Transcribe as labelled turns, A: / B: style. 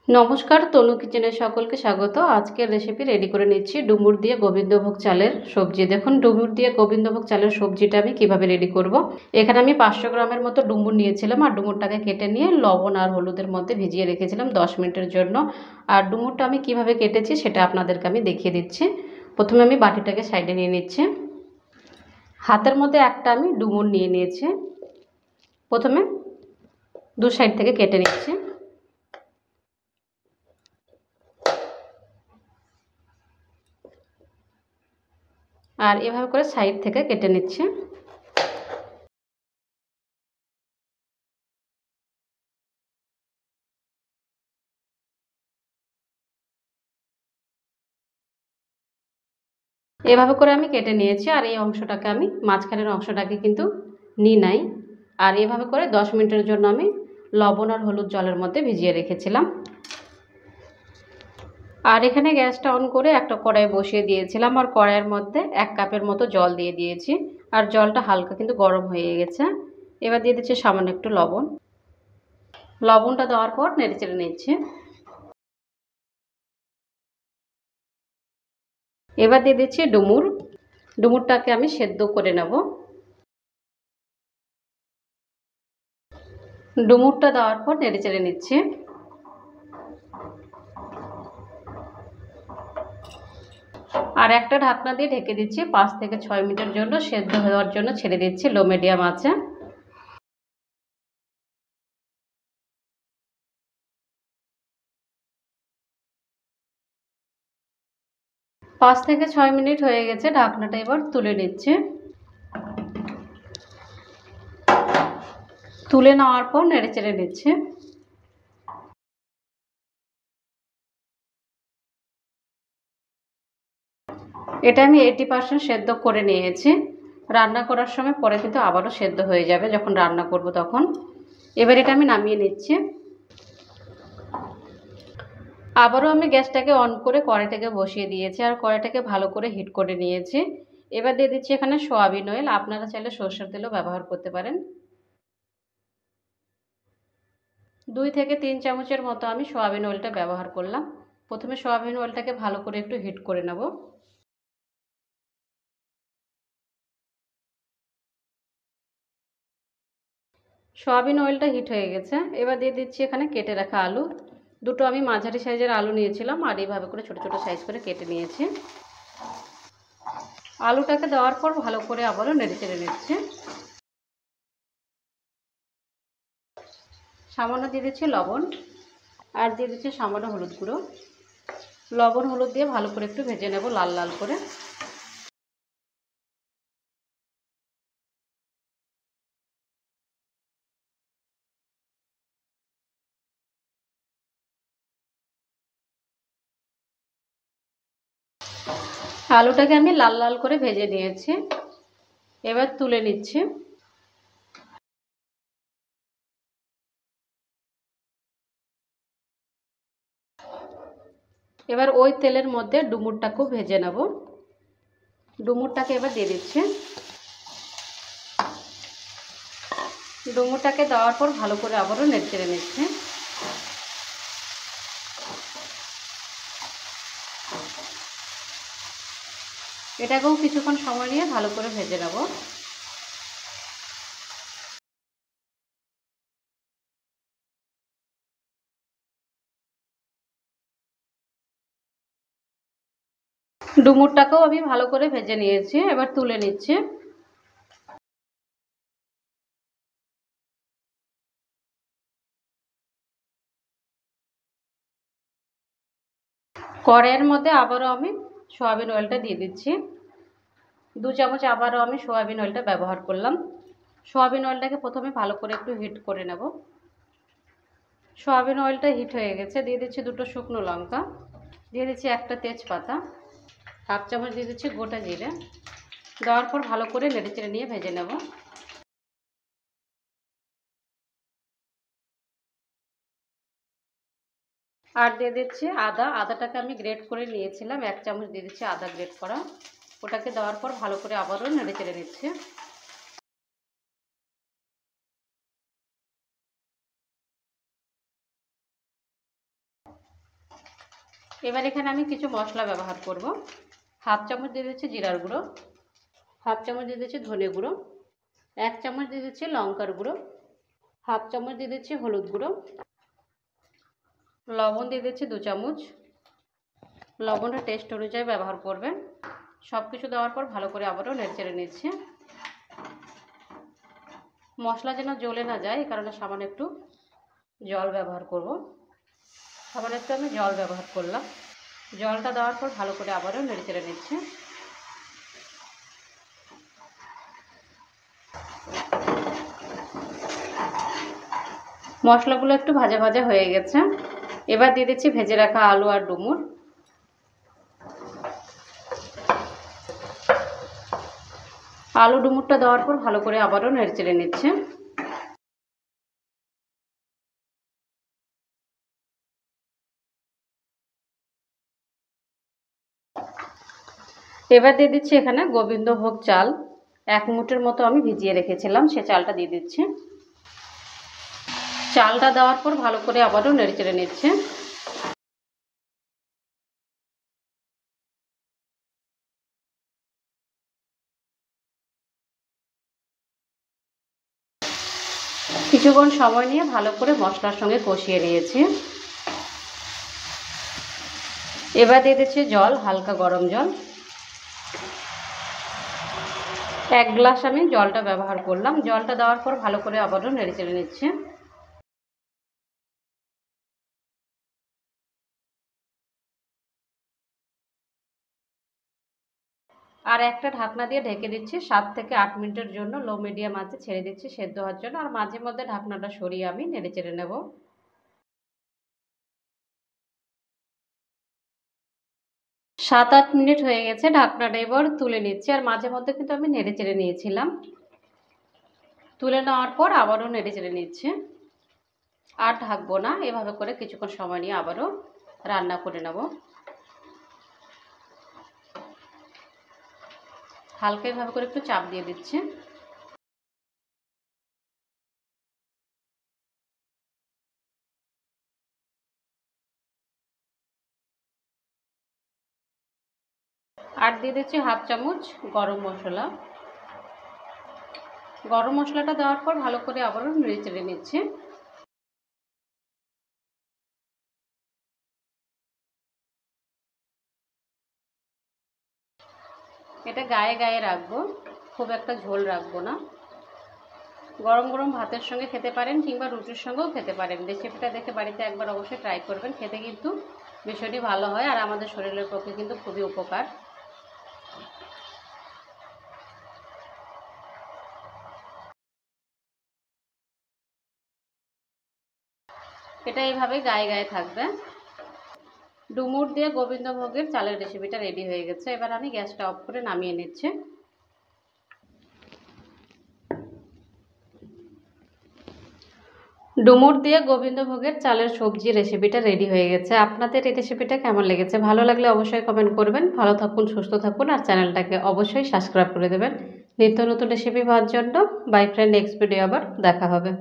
A: নমস্কার, তনু কিচেনে সকলকে স্বাগত। আজকের রেসিপি রেডি করে নিচ্ছি ডুমুর দিয়ে গোবিন্দভোগ চালের সবজি। দেখুন ডুমুর দিয়ে গোবিন্দভোগ চালের সবজিটা আমি কিভাবে রেডি করব। এখানে আমি 500 গ্রামের মতো ডুমুর নিয়েছিলাম আর ডুমুরটাকে কেটে নিয়ে লবণ আর হলুদের মধ্যে ভিজিয়ে রেখেছিলাম 10 মিনিটের জন্য। আর ডুমুরটা আমি কিভাবে কেটেছি সেটা আপনাদেরকে আমি দেখিয়ে দিচ্ছি। প্রথমে আমি বাটিটাকে সাইডে নিয়ে নিচ্ছি। হাতের মধ্যে একটা আমি ডুমুর নিয়ে নিয়েছি। প্রথমে দু সাইড থেকে কেটে নিচ্ছি। আর এভাবে করে সাইড থেকে কেটে নিচ্ছি। এভাবে করে আমি কেটে নিয়েছি আর এই অংশটাকে আমি মাঝখানের অংশটাকে কিন্তু নিই নাই। আর এভাবে করে 10 মিনিটের জন্য আমি লবণ আর হলুদ জলের মধ্যে ভিজিয়ে রেখেছিলাম। আর এখানে গ্যাসটা অন করে একটা কড়াই বসিয়ে দিয়েছিলাম আর কড়াইয়ের মধ্যে 1 কাপের মতো জল দিয়ে দিয়েছি। আর জলটা হালকা কিন্তু গরম হয়ে গেছে। এবার দিয়ে দিচ্ছি সামান্য একটু লবণ। লবণটা দেওয়ার পর নেড়েচেড়ে নিচ্ছি। এবার দিয়ে দিচ্ছি ডুমুর। ডুমুরটাকে আমি সেদ্ধ করে নেব। ডুমুরটা দেওয়ার পর নেড়েচেড়ে নিচ্ছি। আর একটা ঢাকনা দিয়ে ঢেকে দিচ্ছি 5 থেকে 6 মিনিটের জন্য সেদ্ধ হওয়ার জন্য ছেড়ে দিচ্ছি লো মিডিয়াম আঁচে। 5 থেকে 6 মিনিট হয়ে গেছে, ঢাকনাটা এবার তুলে নিচ্ছি। তুলে নেওয়ার পর নেড়েচেড়ে নিচ্ছি। এটা আমি 80% সেদ্ধ করে নিয়েছি। রান্না করার সময় পরে কিন্তু আবারও সেদ্ধ হয়ে যাবে যখন রান্না করব তখন। এবার এটা আমি নামিয়ে নিচ্ছি। আবারও আমি গ্যাসটাকে অন করে কড়াইটাকে বসিয়ে দিয়েছি আর কড়াইটাকে ভালো করে হিট করে নিয়েছি। এবার দিয়ে দিচ্ছি এখানে সয়াবিন অয়েল। আপনারা চাইলে সরষের তেলও ব্যবহার করতে পারেন। 2 থেকে 3 চামচের মতো আমি সয়াবিন অয়েলটা ব্যবহার করলাম। প্রথমে সয়াবিন অয়েলটাকে ভালো করে একটু হিট করে নেব। সয়াবিন অয়েলটা হিট হয়ে গেছে। এবার দিয়ে দিচ্ছি এখানে কেটে রাখা আলু। দুটো আমি মাঝারি সাইজের আলু নিয়েছিলাম আর এইভাবে করে ছোট ছোট সাইজ করে কেটে নিয়েছি। আলুটাকে দেওয়ার পর ভালো করে আবারও নেড়েচেড়ে নিচ্ছি। সামান্য দিয়ে দিচ্ছি লবণ আর দিয়ে দিচ্ছি সামান্য হলুদ গুঁড়ো। লবণ হলুদ দিয়ে ভালো করে একটু ভেজে নেব লাল লাল করে। আলুটাকে আমি লাল লাল করে ভেজে নিয়েছি। এবার তুলে নিচ্ছি। এবার ওই তেলের মধ্যে ডুমুরটাকেও ভেজে নেব। ডুমুরটাকে এবার দিয়ে দিচ্ছি। ডুমুরটাকে দেওয়ার পর ভালো করে আবারও নেড়েচেড়ে নিচ্ছি। এটাকেও কিছুক্ষণ সময় নিয়ে ভালো করে ভেজে নেব। ডুমুরটাকেও আমি ভালো করে ভেজে নিয়েছি। এবার তুলে নিচ্ছি। কড়াইয়ের মধ্যে আবারও আমি সয়াবিন অয়েলটা দিয়ে দিচ্ছি। 2 চামচ আবারও আমি সয়াবিন অয়েলটা ব্যবহার করলাম। সয়াবিন অয়েলটাকে প্রথমে ভালো করে একটু হিট করে নেব। সয়াবিন অয়েলটা হিট হয়ে গেছে। দিয়ে দিচ্ছি দুটো শুকনো লঙ্কা, দিয়ে দিচ্ছি একটা তেজপাতা, হাফ চামচ দিয়ে দিচ্ছি গোটা জিরে। দেওয়ার পর ভালো করে নেড়েচেড়ে নিয়ে ভেজে নেব। আর দিয়ে দিচ্ছি আদা। আদাটাকে আমি গ্রেট করে নিয়েছিলাম, 1 চামচ দিয়ে দিচ্ছি আদা গ্রেট করা। ওটাকে দেওয়ার পর ভালো করে আবারও নেড়েচেড়ে নিচ্ছি। এবার এখানে আমি কিছু মশলা ব্যবহার করব। হাফ চামচ দিয়ে দিচ্ছি জিরার গুঁড়ো, হাফ চামচ দিয়ে দিচ্ছি ধনে গুঁড়ো, 1 চামচ দিয়ে দিচ্ছি লঙ্কার গুঁড়ো, হাফ চামচ দিয়ে দিচ্ছি হলুদ গুঁড়ো, লবণ দিয়ে দিচ্ছি 2 চামচ। লবণটা টেস্ট অনুযায়ী ব্যবহার করবেন। সব কিছু দেওয়ার পর ভালো করে আবারও নেড়েচেড়ে নিচ্ছি। মশলা যেন জ্বলে না যায় এই কারণে সামান্য একটু জল ব্যবহার করব। সামান্য একটু আমি জল ব্যবহার করলাম। জলটা দেওয়ার পর ভালো করে আবারও নেড়েচেড়ে নিচ্ছি। মশলাগুলো একটু ভাজা ভাজা হয়ে গেছে। এবার দিয়ে দিচ্ছি ভেজে রাখা আলু আর ডুমুর। আলু ডুমুরটা দেওয়ার পর ভালো করে আবারও নেড়েচেড়ে নিচ্ছে। এবার দিয়ে দিচ্ছি এখানে গোবিন্দভোগ চাল, 1 মুঠের মতো আমি ভিজিয়ে রেখেছিলাম, সে চালটা দিয়ে দিচ্ছি। চালটা দেওয়ার পর ভালো করে আবারও নেড়েচেড়ে নিচ্ছে। কিছুক্ষণ সময় নিয়ে ভালো করে মশলার সঙ্গে কষিয়ে নিয়েছি। এবার দিয়ে দিচ্ছি জল, হালকা গরম জল। 1 গ্লাস আমি জলটা ব্যবহার করলাম। জলটা দেওয়ার পর ভালো করে আবারও নেড়েচেড়ে নিচ্ছে। আর একটা ঢাকনা দিয়ে ঢেকে দিচ্ছি। 7 থেকে 8 মিনিটের জন্য লো মিডিয়াম আঁচে ছেড়ে দিচ্ছি সেদ্ধ হওয়ার জন্য। আর মাঝে মধ্যে ঢাকনাটা সরিয়ে আমি নেড়েচেড়ে নেব। 7-8 মিনিট হয়ে গেছে, ঢাকনাটা এবার তুলে নিচ্ছি। আর মাঝে মধ্যে কিন্তু আমি নেড়েচেড়ে নিয়েছিলাম। তুলে নেওয়ার পর আবারও নেড়েচেড়ে নিচ্ছি। আর ঢাকবো না, এভাবে করে কিছুক্ষণ সময় নিয়ে আবারও রান্না করে নেব। হালকা এভাবে করে একটু চাপ দিয়ে দিচ্ছি। আর দিয়ে দিচ্ছি হাফ চামচ গরম মশলা। গরম মশলাটা দেওয়ার পর ভালো করে আবারও নেড়েচেড়ে নিচ্ছি। এটা গায়ে গায়ে রাখবো, খুব একটা ঝোল রাখবো না। গরম গরম ভাতের সঙ্গে খেতে পারেন কিংবা রুটির সঙ্গেও খেতে পারেন। রেসিপিটা দেখে বাড়িতে একবার অবশ্যই ট্রাই করবেন। খেতে কিন্তু ভীষণই ভালো হয় আর আমাদের শরীরের পক্ষে কিন্তু খুবই উপকার। এটা এইভাবে গায়ে গায়ে থাকবে। ডুমুর দিয়ে গোবিন্দভোগের চালের রেসিপিটা রেডি হয়ে গেছে। এবার আমি গ্যাসটা অফ করে নামিয়ে নিচ্ছি। ডুমুর দিয়ে গোবিন্দভোগের চালের সবজি রেসিপিটা রেডি হয়ে গেছে। আপনাদের এই রেসিপিটা কেমন লেগেছে? ভালো লাগলে অবশ্যই কমেন্ট করবেন। ভালো থাকুন, সুস্থ থাকুন আর চ্যানেলটাকে অবশ্যই সাবস্ক্রাইব করে দেবেন নিত্য নতুন রেসিপি পাওয়ার জন্য। বাই ফ্রেন্ড, নেক্সট ভিডিও আবার দেখা হবে।